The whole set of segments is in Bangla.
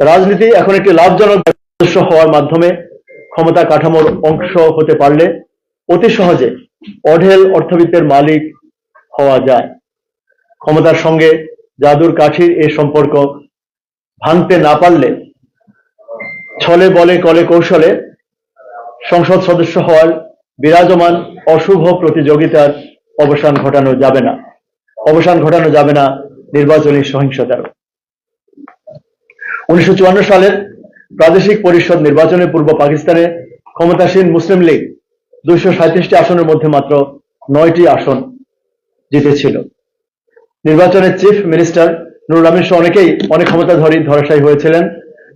রাজনীতি এখন একটি লাভজনক সদস্য হওয়ার মাধ্যমে ক্ষমতা কাঠামোর অংশ হতে পারলে অতি সহজে অঢেল অর্থবিত্তের মালিক হওয়া যায়। ক্ষমতার সঙ্গে জাদুর কাঠির এই সম্পর্ক ভাঙতে না পারলে ছলে বলে কলে কৌশলে সংসদ সদস্য হওয়ার বিরাজমান অশুভ প্রতিযোগিতার অবসান ঘটানো যাবে না নির্বাচনী সহিংসতার। 1954 সালের প্রাদেশিক পরিষদ নির্বাচনের পূর্ব পাকিস্তানে ক্ষমতাসীন মুসলিম লীগ 237টি আসনের মধ্যে মাত্র 9টি আসন জিতেছিল। নির্বাচনে চিফ মিনিস্টার নুরুল আমিন সহ অনেকেই অনেক ক্ষমতাধরী ধরাশায়ী হয়েছিলেন।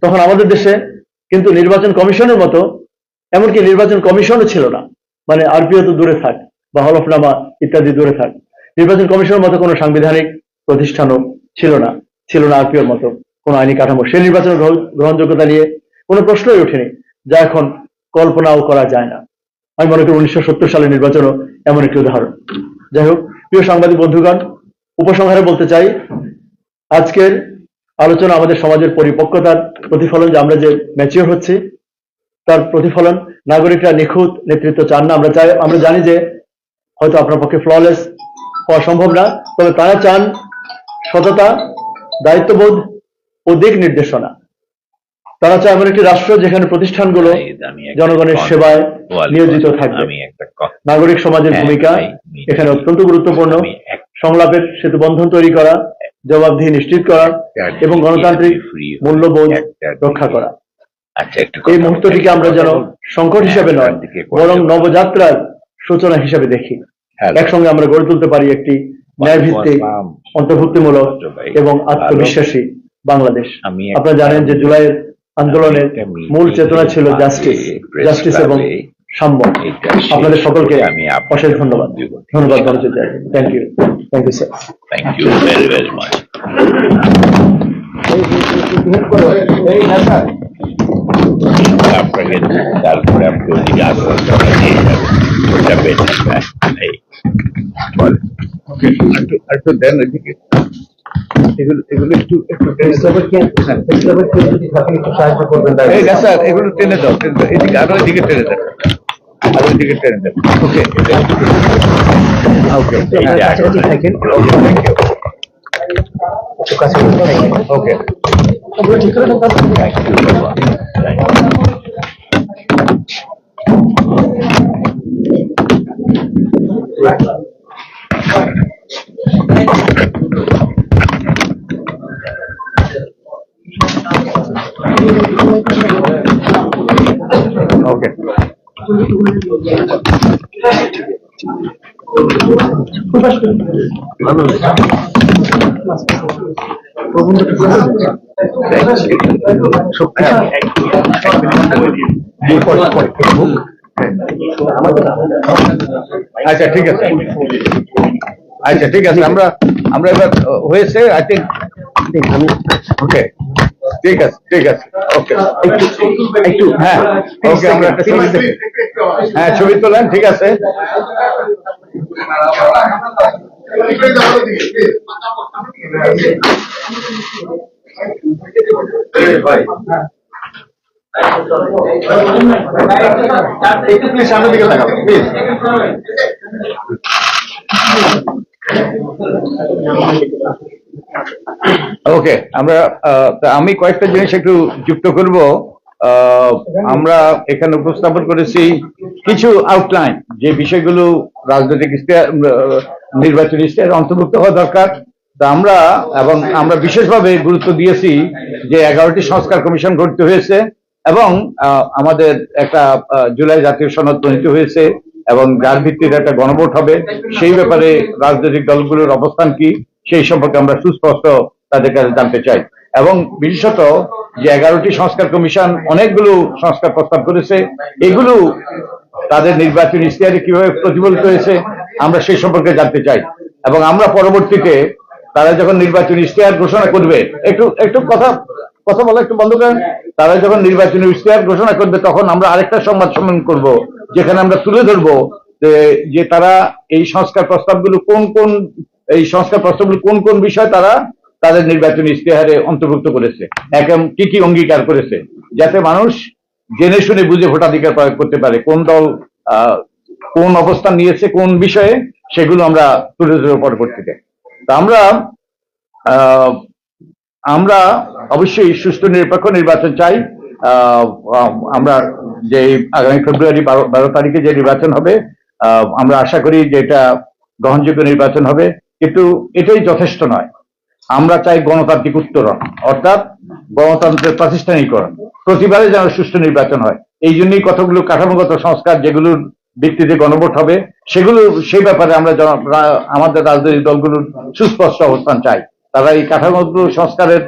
তখন আমাদের দেশে কিন্তু নির্বাচন কমিশনের মতো, এমনকি নির্বাচন কমিশনও ছিল না, মানে আরপিও তো দূরে থাক বা হলফনামা ইত্যাদি দূরে থাক, নির্বাচন কমিশনের মতো কোনো সাংবিধানিক প্রতিষ্ঠানও ছিল না আরপিওর মতো কোনো আইনি কাঠামো। সেই নির্বাচনের গ্রহণযোগ্যতা নিয়ে কোনো প্রশ্নই ওঠেনি, যা এখন কল্পনাও করা যায় না। আমি মনে করি 1970 সালের নির্বাচনও এমন একটি উদাহরণ। যাই হোক, প্রিয় সাংবাদিক বন্ধুগণ, উপসংহারে বলতে চাই, আজকের আলোচনা আমাদের সমাজের পরিপক্কতার প্রতিফলন, যে আমরা যে ম্যাচিওর হচ্ছি তার প্রতিফলন। নাগরিকরা নিখুঁত নেতৃত্ব চান না। আমরা জানি যে হয়তো আপনার পক্ষে ফ্ললেস হওয়া সম্ভব না, তবে তারা চান সততা, দায়িত্ববোধ ও দিক নির্দেশনা। তারা চায় এমন একটি রাষ্ট্র যেখানে প্রতিষ্ঠানগুলো জনগণের সেবায় নিয়োজিত থাকবে। নাগরিক সমাজের ভূমিকা এখানে অত্যন্ত গুরুত্বপূর্ণ। সংলাপের সেতুবন্ধন তৈরি করা, জবাবদিহি নিশ্চিত করা এবং গণতান্ত্রিক মূল্যবোধ রক্ষা করা। এই মুহূর্তটিকে আমরা যেন সংকট হিসেবে নয়, বরং নবযাত্রার সূচনা হিসেবে দেখি। একসঙ্গে আমরা গড়ে তুলতে পারি একটি ন্যায়ভিত্তিক, অন্তর্ভুক্তিমূলক এবং আত্মবিশ্বাসী বাংলাদেশ। আপনারা জানেন যে জুলাইয়ের আন্দোলনের মূল চেতনা ছিল জাস্টিস এবং সাম্য। আপনাদের সকলকে অশেষ ধন্যবাদ। Thank you sir. Thank you very very much. আপনাকে তারপরে আপনি ওদিকে আসবেন, নিয়ে যাবেন, ওটা বেটার। একটু দেন ওইদিকে, এগুলো একটু সাহায্য করবেন স্যার। এগুলো টেনে দাও, এদিকে আরো এদিকে টেনে দেন, আরো এদিকে টেনে দেন। ওকে ওকে, থ্যাংক ইউ। ওকে, ঠিক করে ওকে। আচ্ছা ঠিক আছে, আচ্ছা ঠিক আছে, আমরা এবার হয়েছে আই থিঙ্ক। ওকে, ঠিক আছে ঠিক আছে, ওকে একটু হ্যাঁ ওকে, আমরা একটা ছবি দেখি। হ্যাঁ, ছবি তোলেন, ঠিক আছে। সামনের দিকে তাকাবো প্লিজ। ওকে, আমি কয়েকটা জিনিস একটু যুক্ত করব। আমরা এখানে উপস্থাপন করেছি কিছু আউটলাইন, যে বিষয়গুলো রাজনৈতিক নির্বাচনী ইশতেহারে অন্তর্ভুক্ত হওয়া দরকার। তা আমরা বিশেষভাবে গুরুত্ব দিয়েছি যে 11টি সংস্কার কমিশন গঠিত হয়েছে এবং আমাদের একটা জুলাই জাতীয় সনদ প্রণীত হয়েছে এবং যার ভিত্তিতে একটা গণভোট হবে। সেই ব্যাপারে রাজনৈতিক দলগুলোর অবস্থান কি সেই সম্পর্কে আমরা সুস্পষ্ট তাদের কাছে জানতে চাই। এবং বিশেষত যে 11টি সংস্কার কমিশন অনেকগুলো সংস্কার প্রস্তাব করেছে, এগুলো তাদের নির্বাচনী ইশতেহারে কিভাবে প্রতিফলিত হয়েছে আমরা সেই সম্পর্কে জানতে চাই। এবং আমরা পরবর্তীতে তারা যখন নির্বাচনী ইশতেহার ঘোষণা করবে, একটু কথা বলা একটু বন্ধ করেন। তারা যখন নির্বাচনী ইশতেহার ঘোষণা করবে তখন আমরা আরেকটা সংবাদ সম্মেলন করব, যেখানে আমরা তুলে ধরবো যে তারা এই সংস্কার প্রস্তাবগুলো কোন কোন বিষয় তাদের নির্বাচনী ইশতেহারে অন্তর্ভুক্ত করেছে, এখন কি কি অঙ্গীকার করেছে, যাতে মানুষ জেনে শুনে বুঝে ভোটাধিকার প্রয়োগ করতে পারে, কোন দল কোন অবস্থান নিয়েছে কোন বিষয়ে, সেগুলো আমরা তুলে ধরব পরবর্তীতে। তা আহ, আমরা অবশ্যই সুষ্ঠু নিরপেক্ষ নির্বাচন চাই। আমরা যে আগামী ফেব্রুয়ারি 12 তারিখে যে নির্বাচন হবে, আমরা আশা করি যে এটা গ্রহণযোগ্য নির্বাচন হবে, কিন্তু এটাই যথেষ্ট নয়। আমরা চাই গণতান্ত্রিক উত্তরণ, অর্থাৎ গণতন্ত্রের প্রাতিষ্ঠানিকরণ, প্রতিবারে যেন সুষ্ঠু নির্বাচন হয়। এই জন্যই কতগুলো কাঠামোগত সংস্কার যেগুলোর ভিত্তিতে গণভোট হবে, সেগুলো সেই ব্যাপারে আমরা আমাদের রাজনৈতিক দলগুলোর সুস্পষ্ট অবস্থান চাই। তারা এই কাঠামোগত সংস্কারের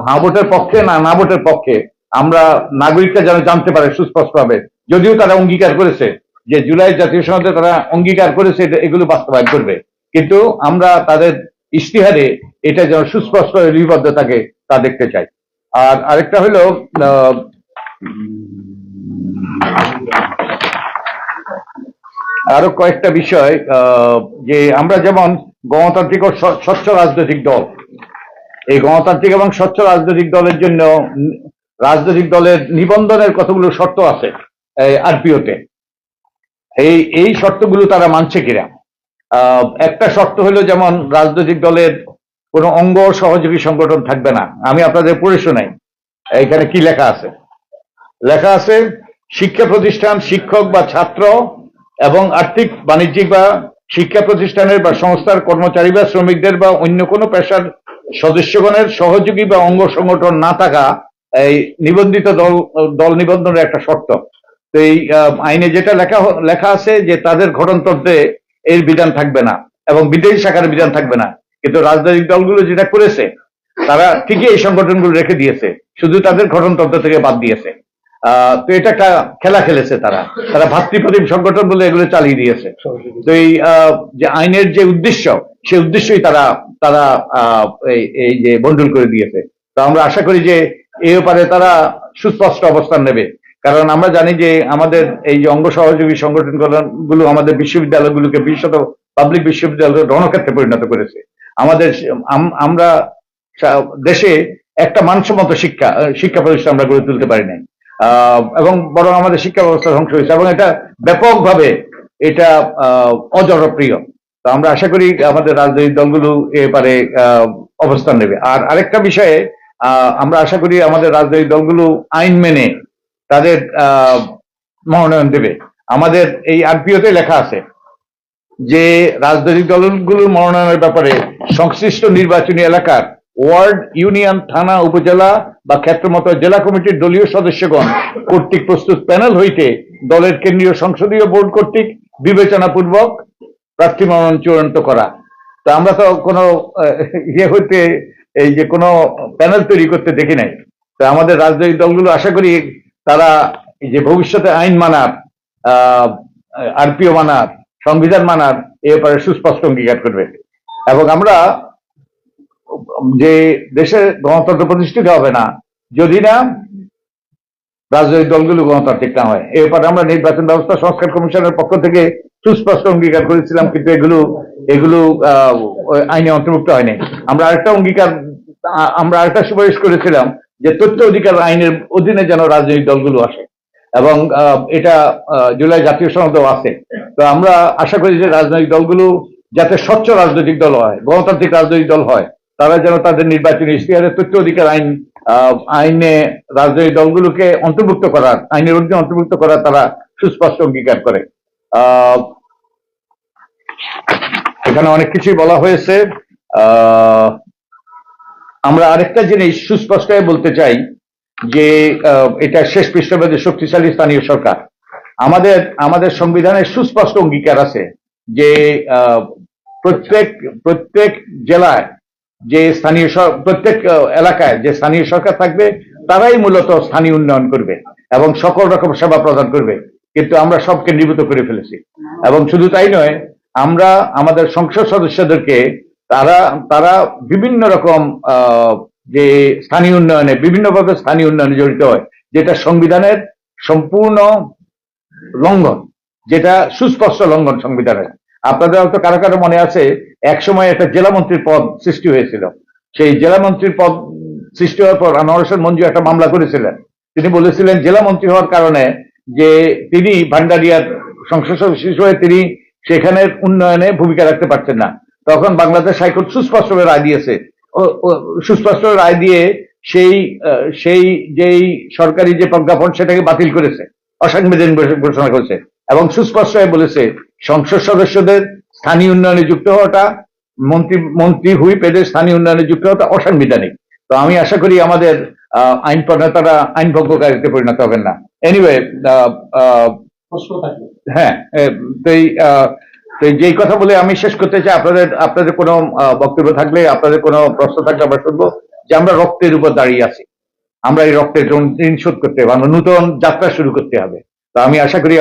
হ্যাঁ ভোটের পক্ষে না ভোটের পক্ষে, আমরা নাগরিকরা যেন জানতে পারে সুস্পষ্টভাবে। যদিও তারা অঙ্গীকার করেছে যে জুলাই জাতীয় সনদে তারা অঙ্গীকার করেছে এগুলো বাস্তবায়ন করবে, কিন্তু আমরা তাদের ইশতেহারে এটা যেন সুস্পষ্ট লিপিবদ্ধ থাকে তা দেখতে চাই। আর আরেকটা হলো আরো কয়েকটা বিষয়, যে আমরা যেমন গণতান্ত্রিক ও স্বচ্ছ রাজনৈতিক দল, এই গণতান্ত্রিক এবং স্বচ্ছ রাজনৈতিক দলের জন্য রাজনৈতিক দলের নিবন্ধনের কতগুলো শর্ত আছে আরপিওতে। এই শর্তগুলো তারা মানছে কিনা। একটা শর্ত হলো যেমন রাজনৈতিক দলের কোনো অঙ্গ সহযোগী সংগঠন থাকবে না। আমি আপনাদের পড়ে শোনাই এখানে কি লেখা আছে। লেখা আছে, শিক্ষা প্রতিষ্ঠান, শিক্ষক বা ছাত্র এবং আর্থিক বাণিজ্যিক বা শিক্ষা প্রতিষ্ঠানের বা সংস্থার কর্মচারী বা শ্রমিকদের বা অন্য কোনো পেশার সদস্যগণের সহযোগী বা অঙ্গ সংগঠন না থাকা এই নিবন্ধিত দল নিবন্ধনের একটা শর্ত। তো এই আইনে যেটা লেখা আছে যে তাদের গঠনতন্ত্রে এর বিধান থাকবে না এবং বিদেশি শাখার বিধান থাকবে না, কিন্তু রাজনৈতিক দলগুলো যেটা করেছে তারা ঠিকই এই সংগঠনগুলো রেখে দিয়েছে, শুধু তাদের গঠনতন্ত্র থেকে বাদ দিয়েছে। তো এটা একটা খেলা খেলেছে তারা ভাতৃপ্রতিম সংগঠন বলে এগুলো চালিয়ে দিয়েছে। তো এই যে আইনের যে উদ্দেশ্য, সেই উদ্দেশ্যই তারা তারা এই যে বন্ডুল করে দিয়েছে। তো আমরা আশা করি যে এই ব্যাপারে তারা সুস্পষ্ট অবস্থান নেবে, কারণ আমরা জানি যে আমাদের এই যে অঙ্গ সহযোগী সংগঠনগুলো আমাদের বিশ্ববিদ্যালয়গুলোকে বিশেষত পাবলিক বিশ্ববিদ্যালয় রণক্ষেত্রে পরিণত করেছে। আমাদের আমরা দেশে একটা মানসম্মত শিক্ষা প্রতিষ্ঠান আমরা গড়ে তুলতে পারি নাই, এবং বরং আমাদের শিক্ষা ব্যবস্থা ধ্বংস হয়েছে এবং এটা ব্যাপকভাবে এটা অজনপ্রিয়। তো আমরা আশা করি আমাদের রাজনৈতিক দলগুলো এ ব্যাপারে অবস্থান নেবে। আর আরেকটা বিষয়ে আমরা আশা করি আমাদের রাজনৈতিক দলগুলো আইন মেনে তাদের মনোনয়ন দেবে। আমাদের এই আরপিওতে লেখা আছে যে রাজনৈতিক দলগুলোর মনোনয়নের ব্যাপারে সংশ্লিষ্ট নির্বাচনী এলাকার ওয়ার্ড, ইউনিয়ন, থানা, উপজেলা বা ক্ষেত্রমত জেলা কমিটির দলীয় সদস্যগণ কর্তৃক প্রস্তুত প্যানেল হইতে দলের কেন্দ্রীয় সংসদীয় বোর্ড কর্তৃক বিবেচনাপূর্বক প্রার্থী মনোনয়ন চূড়ান্ত করা। তো আমরা তো কোনো ইয়ে হইতে এই যে কোনো প্যানেল তৈরি করতে দেখি নাই। তো আমাদের রাজনৈতিক দলগুলো আশা করি তারা এই যে ভবিষ্যতে আইন মানার, আরপিও মানার, সংবিধান মানার এ ব্যাপারে সুস্পষ্ট অঙ্গীকার করবে। এবং আমরা যে দেশে গণতন্ত্র প্রতিষ্ঠিত হবে না যদি না রাজনৈতিক দলগুলো গণতান্ত্রিক না হয়। এ ব্যাপারে আমরা নির্বাচন ব্যবস্থা সংস্কার কমিশনের পক্ষ থেকে সুস্পষ্ট অঙ্গীকার করেছিলাম, কিন্তু এগুলো আইনে অন্তর্ভুক্ত হয়নি। আমরা আরেকটা সুপারিশ করেছিলাম যে তথ্য অধিকার আইনের অধীনে যেন রাজনৈতিক দলগুলো আসে, এবং এটা জুলাই জাতীয় সনদেও আছে। তো আমরা আশা করি যে রাজনৈতিক দলগুলো যাতে স্বচ্ছ রাজনৈতিক দল হয়, গণতান্ত্রিক রাজনৈতিক দল হয়, তারা যেন তাদের নির্বাচনী ইশতেহারে তথ্য অধিকার আইনে রাজনৈতিক দলগুলোকে অন্তর্ভুক্ত করার, আইনের অধীনে অন্তর্ভুক্ত করার তারা সুস্পষ্ট অঙ্গীকার করে। এখানে অনেক কিছুই বলা হয়েছে। আমরা আরেকটা জিনিস সুস্পষ্ট বলতে চাই যে এটা শেষ পৃষ্ঠপোষে শক্তিশালী স্থানীয় সরকার। আমাদের সংবিধানের সুস্পষ্ট অঙ্গীকার আছে যে প্রত্যেক জেলায় যে প্রত্যেক এলাকায় যে স্থানীয় সরকার থাকবে তারাই মূলত স্থানীয় উন্নয়ন করবে এবং সকল রকম সেবা প্রদান করবে। কিন্তু আমরা সব কেন্দ্রীভূত করে ফেলেছি, এবং শুধু তাই নয়, আমরা আমাদের সংসদ সদস্যদেরকে তারা বিভিন্ন রকম যে স্থানীয় উন্নয়নে বিভিন্নভাবে স্থানীয় উন্নয়নে জড়িত হয়, যেটা সংবিধানের সম্পূর্ণ লঙ্ঘন, যেটা সুস্পষ্ট লঙ্ঘন সংবিধানের। আপনাদের হয়তো কারো কারো মনে আছে একসময় একটা জেলা মন্ত্রীর পদ সৃষ্টি হয়েছিল, সেই জেলা মন্ত্রীর পদ সৃষ্টি হওয়ার পর আনোয়ার হোসেন মঞ্জু একটা মামলা করেছিলেন। তিনি বলেছিলেন জেলা মন্ত্রী হওয়ার কারণে যে তিনি ভান্ডারিয়ার সংসদ সদস্য হয়ে তিনি সেখানের উন্নয়নে ভূমিকা রাখতে পারছেন না। তখন বাংলাদেশ হাইকোর্ট সুস্পষ্ট রায় দিয়েছে, সুস্পষ্ট রায় দিয়ে সেই যেই সরকারি যে প্রজ্ঞাপন সেটাকে বাতিল করেছে, অসাংবিধানিক ঘোষণা করেছে এবং সুস্পষ্ট হয়ে বলেছে সংসদ সদস্যদের স্থানীয় উন্নয়নে যুক্ত হওয়াটা, মন্ত্রী হুইপ এদের স্থানীয় উন্নয়নে যুক্ত হওয়াটা অসাংবিধানিক। তো আমি আশা করি আমাদের আইন প্রণেতারা আইন ভঙ্গকারীতে পরিণত হবেন না। এনিওয়ে, হ্যাঁ, তো যেই কথা বলে আমি শেষ করতে চাই, আপনাদের কোনো বক্তব্য থাকলে, আপনাদের কোনো প্রশ্ন থাকলে আমরা শুনবো। যে আমরা রক্তের উপর দাঁড়িয়ে আছি, আমরা এই রক্তের ঋণ শোধ করতে হবে, আমরা নতুন যাত্রা শুরু করতে হবে। তো আমি আশা করি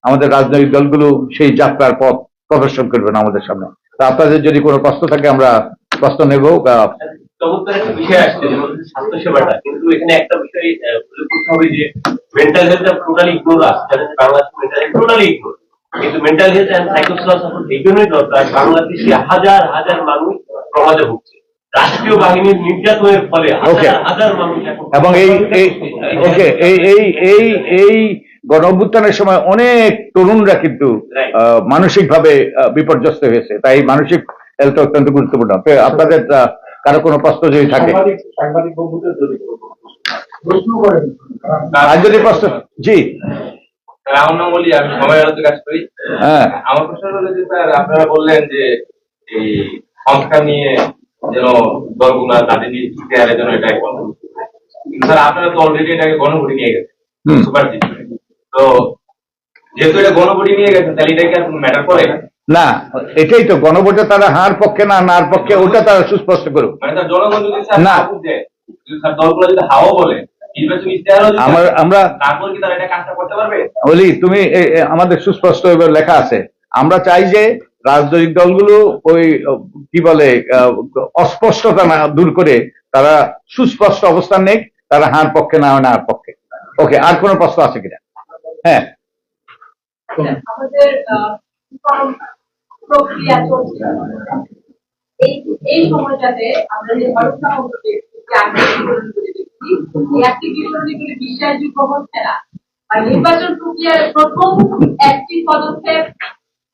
আমাদের রাজনৈতিক দলগুলো সেই যাত্রার পথ প্রদর্শন করবেন আমাদের সামনে। তা আপনাদের যদি কোনো প্রশ্ন থাকে আমরা প্রশ্ন নেব। চমৎকার একটা বিষয় আসছে যেমন স্বাস্থ্য সেবাটা, কিন্তু এখানে একটা বিষয় উল্লেখ করতে হবে যে মেন্টাল হেলথ টোটালি ইগনোর আছে, Bangladesh mental health totally ignore. কিন্তু মেন্টাল হেলথ এন্ড সাইকোসোশিয়াল সাপোর্ট এই জন্যই দরকার, বাংলাদেশে হাজার হাজার মানুষ প্রমাদে ভুগছে রাষ্ট্রীয় বাহিনীর নির্যাতনের ফলে, হাজার হাজার মানুষ। এবং এই গণ অভ্যুত্থানের সময় অনেক তরুণরা কিন্তু মানসিকভাবে বিপর্যস্ত হয়েছে। তাই মানসিক হেলথ অত্যন্ত গুরুত্বপূর্ণ। আপনাদের কারো কোনো প্রশ্ন যদি থাকে, আর যদি প্রশ্ন, জি আমার নাম বলি, আমি সময় আলোতে কাজ করি। আমার প্রশ্ন হলো যে স্যার, আপনারা বললেন যে এই সংস্কার নিয়ে যেন দলগুলা তাদের ইতিহারে যেন এটা কিন্তু স্যার আপনারা তো অলরেডি এটাকে গণভোটে নিয়ে গেছেন, সুপার জিনিস। তো যেহেতু এটা গণভোটে নিয়ে গেছেন, তাহলে এটা কি আর কোনো ম্যাটার করে না? এটাই তো গণভোটে তারা হার পক্ষে না নার পক্ষে, ওটা তারা সুস্পষ্ট করুক। মানে স্যার জনগণ যদি না স্যার দলগুলো যদি হাও বলে আমরা তারপর কি তারা এটা কাজটা করতে পারবে? বলি তুমি আমাদের সুস্পষ্ট লেখা আছে, আমরা চাই যে রাজনৈতিক দলগুলো ওই কি বলে অস্পষ্টতা না দূর করে তারা সুস্পষ্ট অবস্থান নেই, তারা হার পক্ষে না নার পক্ষে। ওকে, আর কোনো প্রশ্ন আছে কিনা? হ্যাঁ, আমাদের প্রক্রিয়া চলছে এই সময়টাতে আমরা যে বিশ্বাসযোগ্য হচ্ছে না, আর নির্বাচন প্রক্রিয়ার প্রথম একটি পদক্ষেপ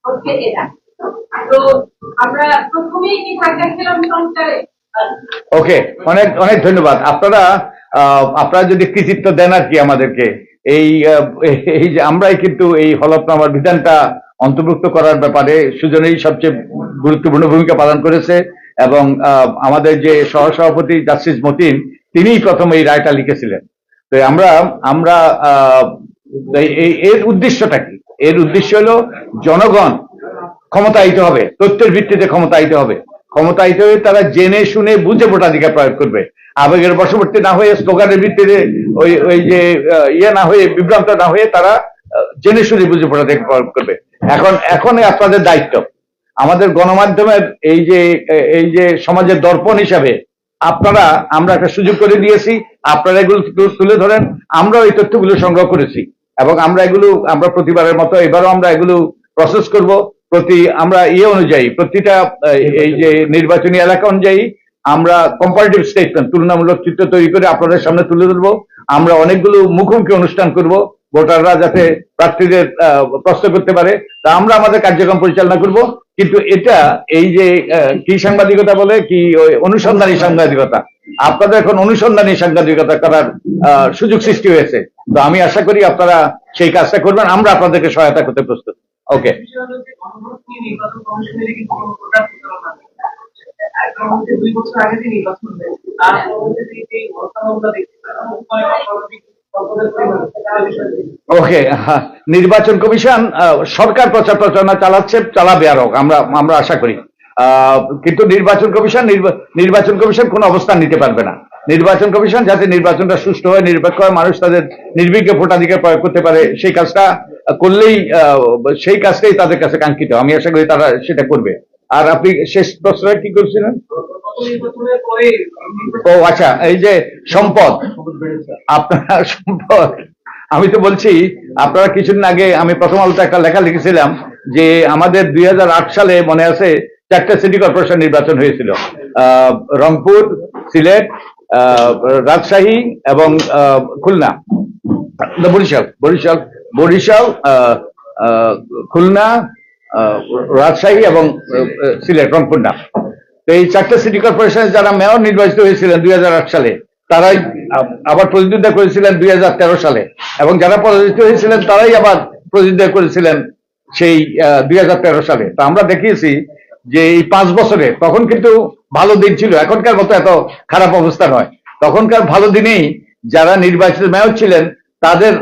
হচ্ছে এটা। তো আমরা প্রথমেই কি ধাক্কা খেলাম সংস্কারে। ওকে, অনেক অনেক ধন্যবাদ। আপনারা যদি কৃতিত্ব দেন আর কি আমাদেরকে, এই যে আমরাই কিন্তু এই হলফনামার বিধানটা অন্তর্ভুক্ত করার ব্যাপারে সুজনেই সবচেয়ে গুরুত্বপূর্ণ ভূমিকা পালন করেছে এবং আমাদের যে সহসভাপতি জাস্টিস মতিন, তিনিই প্রথম এই রায়টা লিখেছিলেন। তো আমরা এর উদ্দেশ্যটা কি? এর উদ্দেশ্য হলো জনগণ ক্ষমতায়িত হবে, তথ্যের ভিত্তিতে ক্ষমতায়িত হবে, ক্ষমতায়িত হয়ে তারা জেনে শুনে বুঝে ভোটাধিকার প্রয়োগ করবে, আবেগের বশবর্তী না হয়ে, স্লোগানের ভিত্তিতে ওই যে না হয়ে, বিভ্রান্ত না হয়ে তারা জেনে শুনে বুঝে ভোটাধিকার প্রয়োগ করবে। এখন আপনাদের দায়িত্ব, আমাদের গণমাধ্যমের এই যে সমাজের দর্পণ হিসাবে আমরা একটা সুযোগ করে দিয়েছি, আপনারা এগুলো তুলে ধরেন। আমরা এই তথ্যগুলো সংগ্রহ করেছি এবং আমরা প্রতিবারের মতো এবারও আমরা এগুলো প্রসেস করব। আমরা অনুযায়ী প্রতিটা এই যে নির্বাচনী এলাকা অনুযায়ী আমরা কম্পারেটিভ স্টেটমেন্ট, তুলনামূলক চিত্র তৈরি করে আপনাদের সামনে তুলে ধরবো। আমরা অনেকগুলো মুখোমুখি অনুষ্ঠান করব, ভোটাররা যাতে প্রার্থীদের প্রশ্ন করতে পারে, তা আমরা আমাদের কার্যক্রম পরিচালনা করব। কিন্তু এটা এই যে কি সাংবাদিকতা বলে কি, ওই অনুসন্ধানী সাংবাদিকতা, আপনাদের এখন অনুসন্ধানী সাংবাদিকতা করার সুযোগ সৃষ্টি হয়েছে। তো আমি আশা করি আপনারা সেই কাজটা করবেন, আমরা আপনাদেরকে সহায়তা করতে প্রস্তুত। ওকে, ওকে, নির্বাচন কমিশন সরকার প্রচার প্রচারণা চালাবে আরো, আমরা আশা করি। কিন্তু নির্বাচন কমিশন কোনো অবস্থান নিতে পারবে না। নির্বাচন কমিশন যাতে নির্বাচনটা সুষ্ঠু হয়, নিরপেক্ষ হয়, মানুষ তাদের নির্বিঘ্নে ভোটাধিকার প্রয়োগ করতে পারে, সেই কাজটা করলেই সেই কাজটাই তাদের কাছে কাঙ্ক্ষিত। আমি আশা করি তারা সেটা করবে। আর আপনি শেষ প্রশ্নটা কি করছিলেন? ও আচ্ছা, এই যে সম্পদ, আপনার সম্পদ, আমি তো বলছি আপনারা কিছুদিন আগে আমি প্রথম আলোতে একটা লেখা লিখেছিলাম যে আমাদের 2008 সালে মনে আছে 4টা সিটি কর্পোরেশন নির্বাচন হয়েছিল, রংপুর, সিলেট, রাজশাহী এবং খুলনা, বরিশাল, খুলনা, রাজশাহী এবং সিলেট, রংপুর না। তো এই 4টা সিটি কর্পোরেশনে যারা মেয়র নির্বাচিত হয়েছিলেন 2008 সালে, তারাই আবার প্রতিদ্বন্দ্বিতা করেছিলেন 2013 সালে, এবং যারা পরাজিত হয়েছিলেন তারাই আবার প্রতিদ্বন্দ্বিতা করেছিলেন সেই 2013 সালে। তো আমরা দেখিয়েছি যে এই 5 বছরে, তখন কিন্তু ভালো দিন ছিল, এখনকার মতো এত খারাপ অবস্থা নয়। তখনকার ভালো দিনেই যারা নির্বাচিত মেয়র ছিলেন তাদের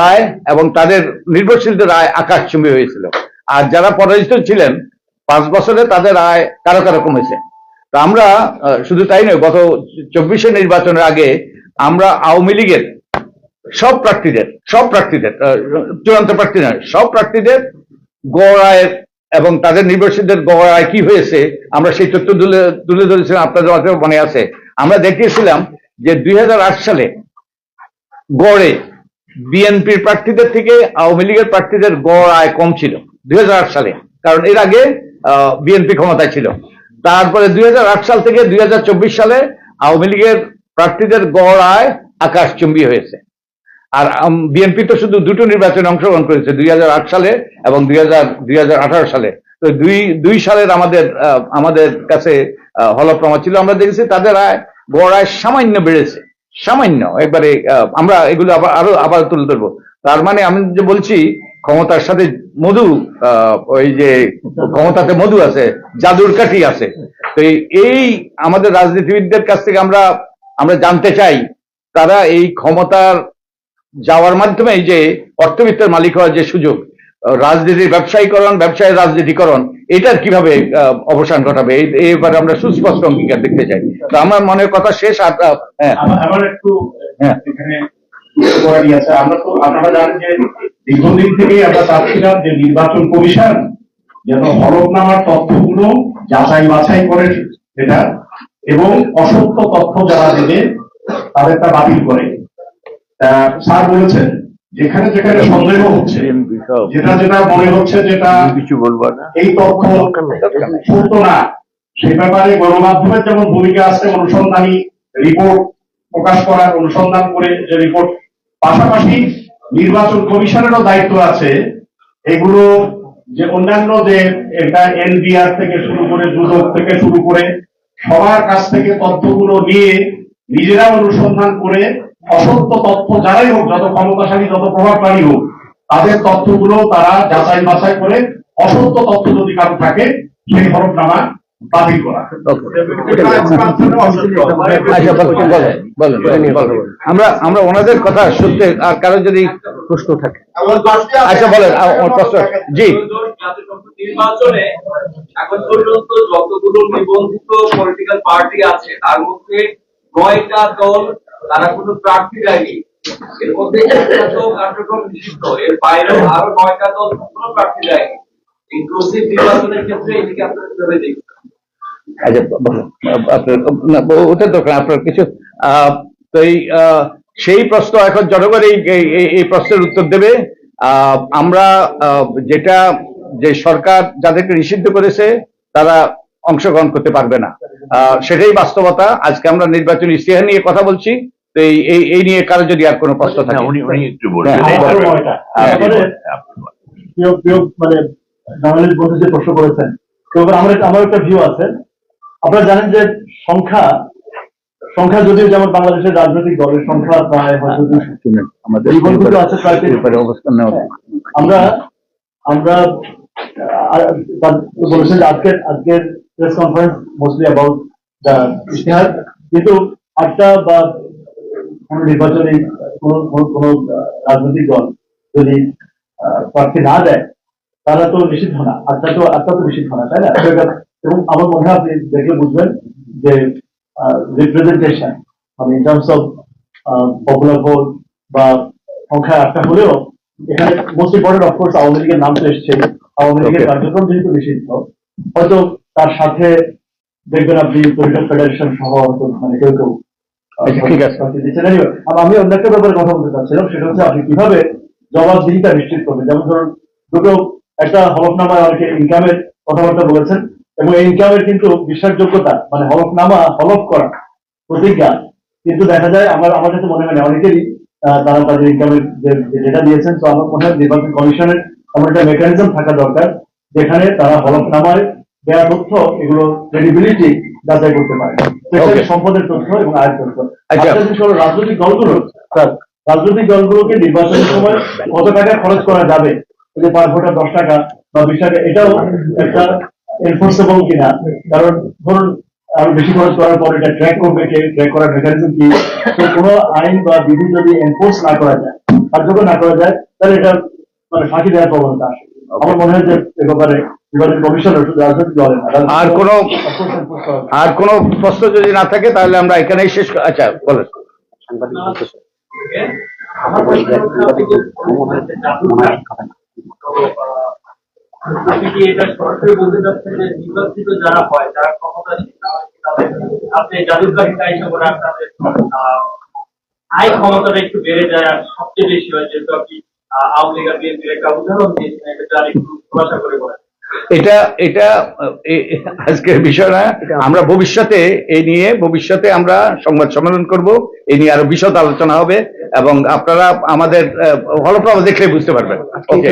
আয় এবং তাদের নির্ভরশীলদের আয় আকাশচুম্বী হয়েছিল, আর যারা পরাজিত ছিলেন 5 বছরে তাদের আয় কারো কারো কমেছে। তো আমরা শুধু তাই নয়, গত 24 নির্বাচনের আগে আমরা আওয়ামী লীগের সব প্রার্থীদের চূড়ান্ত প্রার্থী নয়, সব প্রার্থীদের গড় আয়ের এবং তাদের নির্বাচীদের গড় আয় কি হয়েছে আমরা সেই তথ্য তুলে ধরেছিলাম, আপনাদের মাঝে মনে আছে। আমরা দেখিয়েছিলাম যে 2008 সালে গড়ে বিএনপির প্রার্থীদের থেকে আওয়ামী লীগের প্রার্থীদের গড় আয় কম ছিল 2008 সালে, কারণ এর আগে বিএনপি ক্ষমতায় ছিল। তারপরে 2008 সাল থেকে 2024 সালে আওয়ামী লীগের প্রার্থীদের গড় আয় আকাশচুম্বী হয়েছে। আর বিএনপি তো শুধু দুটো নির্বাচনে অংশগ্রহণ করেছে, 2008 সালে এবং 2018 সালে। তো দুই সালের আমাদের কাছে হলফনামা ছিল, আমরা দেখেছি তাদের আয় গড় আয় সামান্য বেড়েছে, সামান্য একবারে। আমরা এগুলো আবার তুলে ধরবো। তার মানে আমি যে বলছি, ক্ষমতার সাথে মধু, ওই যে ক্ষমতাতে মধু আছে, জাদুর কাঠি আছে। তো এই আমাদের রাজনীতিবিদদের কাছ থেকে আমরা জানতে চাই, তারা এই ক্ষমতার যাওয়ার মাধ্যমে এই যে অর্থবিত্তের মালিক হওয়ার যে সুযোগ, রাজনীতির ব্যবসায়ের রাজনীতিকরণ, এটার কিভাবে অবসান ঘটাবে, এই ব্যাপারে আমরা সুস্পষ্ট অঙ্গীকার দেখতে চাই। তো আমার মনের কথা শেষ। আমার একটু এখানে আছে, আপনারা জানেন যে দীর্ঘদিন থেকেই আমরা চাচ্ছিলাম যে নির্বাচন কমিশন যেন হলফনামার তথ্যগুলো যাচাই বাছাই করে এটা, এবং অসত্য তথ্য যারা দেবে তাদেরটা বাতিল করে। স্যার বলেছেন যেখানে যেখানে সন্দেহ হচ্ছে, যেটা মনে হচ্ছে যেটা কিছু বলবো না, এই তথ্য সত্য না, সে ব্যাপারে গণমাধ্যমের যেমন ভূমিকা আছে, অনুসন্ধানী রিপোর্ট প্রকাশ করার, অনুসন্ধান করে যে রিপোর্ট, পাশাপাশি নির্বাচন কমিশনেরও দায়িত্ব আছে এগুলো যে অন্যান্য যে এটা এনবিআর থেকে শুরু করে, দুদক থেকে শুরু করে সবার কাছ থেকে তথ্যগুলো নিয়ে নিজেরা অনুসন্ধান করে অসত্য তথ্য যারাই হোক, যত ক্ষমতাশালী যত প্রভাবশালী হোক, তাদের তথ্যগুলো তারা যাচাই বাছাই করে অসত্য তথ্য যদি কারো থাকে সেই হলফনামা বাতিল করা। আমরা ওনাদের কথা শুনতে, আর কারো যদি প্রশ্ন থাকে আচ্ছা বলেন। জি, নির্বাচনে এখন পর্যন্ত যতগুলো নিবন্ধিত পলিটিক্যাল পার্টি আছে তার মধ্যে 9টা দল তারা কোনো প্রার্থী দেয়নি। এর মধ্যে কার্যক্রম নিষিদ্ধ, এর বাইরেও আরো 9টা দল কোনো প্রার্থী দেয়নি। ইনক্লুসিভ নির্বাচনের ক্ষেত্রে এদিকে আপনারা কিভাবে দেখছেন? আচ্ছা বলুন, ওটা দরকার আপনার কিছু। তো সেই প্রশ্ন এখন জনগণ এই প্রশ্নের উত্তর দেবে। আমরা যে সরকার যাদেরকে নিষিদ্ধ করেছে তারা অংশগ্রহণ করতে পারবে না, সেটাই বাস্তবতা। আজকে আমরা নির্বাচনী ইশতেহার নিয়ে কথা বলছি। তো এই নিয়ে কারো যদি আর কোনো প্রশ্ন থাকে উনি একটু বলবেন। মানে জার্নালিস্ট বন্ধু যে প্রশ্ন করেছেন, তো আমার একটা ভিউ আছে। আপনারা জানেন যে সংখ্যা যদিও যেমন বাংলাদেশের রাজনৈতিক দলের সংখ্যা প্রায় হয়তো আমাদের আছে প্রায় অবস্থান নেওয়া। আমরা বলেছেন যে আজকের press conference mostly about the ইশতেহার, কিন্তু একটা বা কোন নির্বাচনী কোন রাজনৈতিক দল যদি প্রার্থী না দেয় তারা তো নিষিদ্ধ না, আটটা তো নিষিদ্ধ না, তাই না? এবং আমার মনে হয় আপনি দেখলে বুঝবেন যে রিপ্রেজেন্টেশন, মানে in terms of popular vote বা সংখ্যা একটা হলেও এখানে মোস্ট ইম্পর্টেন্ট অফকোর্স আওয়ামী লীগের নাম তো এসছে। আওয়ামী লীগের কার্যক্রম যেহেতু নিষিদ্ধ, হয়তো তার সাথে দেখবেন আপনি ফেডারেশন সহ মানে কেউ ঠিক আছে। আমি অন্য একটা ব্যাপারে কথা বলতে চাচ্ছিলাম, সেটা হচ্ছে আপনি কিভাবে জবাবদিহিতা নিশ্চিত করবেন। যেমন ধরুন একটা হলফনামায় অনেকে ইনকামের কথাবার্তা বলেছেন, এবং ইনকামের কিন্তু বিশ্বাসযোগ্যতা মানে হলফনামা হলফ করা প্রতিজ্ঞা কিন্তু দেখা যায় আমার কাছে মনে হয় না অনেকেরই তারা তাদের ইনকামের যেটা দিয়েছেন। তো আমার মনে হয় নির্বাচন কমিশনের এমন একটা মেকানিজম থাকা দরকার যেখানে তারা হলফনামায় দেওয়া তথ্য এগুলো ক্রেডিবিলিটি যাচাই করতে পারে, স্পেশালি সম্পদের তথ্য এবং আয়ের তথ্য। আচ্ছা। একটা জিনিস হলো রাজনৈতিক দলগুলো, স্যার রাজনৈতিক দলগুলোকে নির্বাচনের সময় কত টাকা খরচ করা যাবে, যদি পার ভোটার 10 টাকা বা 20 টাকা, এটাও একটা এনফোর্সেবল কিনা। কারণ ধরুন আরো বেশি খরচ করার পর এটা ট্র্যাক করবে কে, ট্র্যাক করার মেকানিজম কি? তো কোনো আইন বা বিধি যদি এনফোর্স না করা যায়, কার্যকর না করা যায়, তাহলে এটা মানে ফাঁকি দেওয়ার প্রবণতা আসে। আমার মনে হয় যে এ ব্যাপারে নির্বাচন কমিশনার শুধু রাজনৈতিক দলের না, আর কোনো প্রশ্ন যদি না থাকে তাহলে আমরা এখানেই শেষ আচ্ছা বলেন। আপনি কি এটা সরাসরি বলতে চাচ্ছেন যে নির্বাচিত যারা হয় যারা ক্ষমতাসীন আপনি জাদুঘর হিসাবে করে আপনাদের আয় ক্ষমতাটা একটু বেড়ে যায় আর সবচেয়ে বেশি হয়, যেহেতু আপনি আওয়ামী লীগ আর বিএনপির একটা উদাহরণ দিয়েছেন, এটা যারা একটু খোলাসা করে বলেন। এটা আজকের বিষয় না, আমরা ভবিষ্যতে এই নিয়ে আমরা সংবাদ সম্মেলন করব, এই নিয়ে আরো বিশদ আলোচনা হবে এবং আপনারা আমাদের হলফনামা দেখলে বুঝতে পারবেন। ওকে।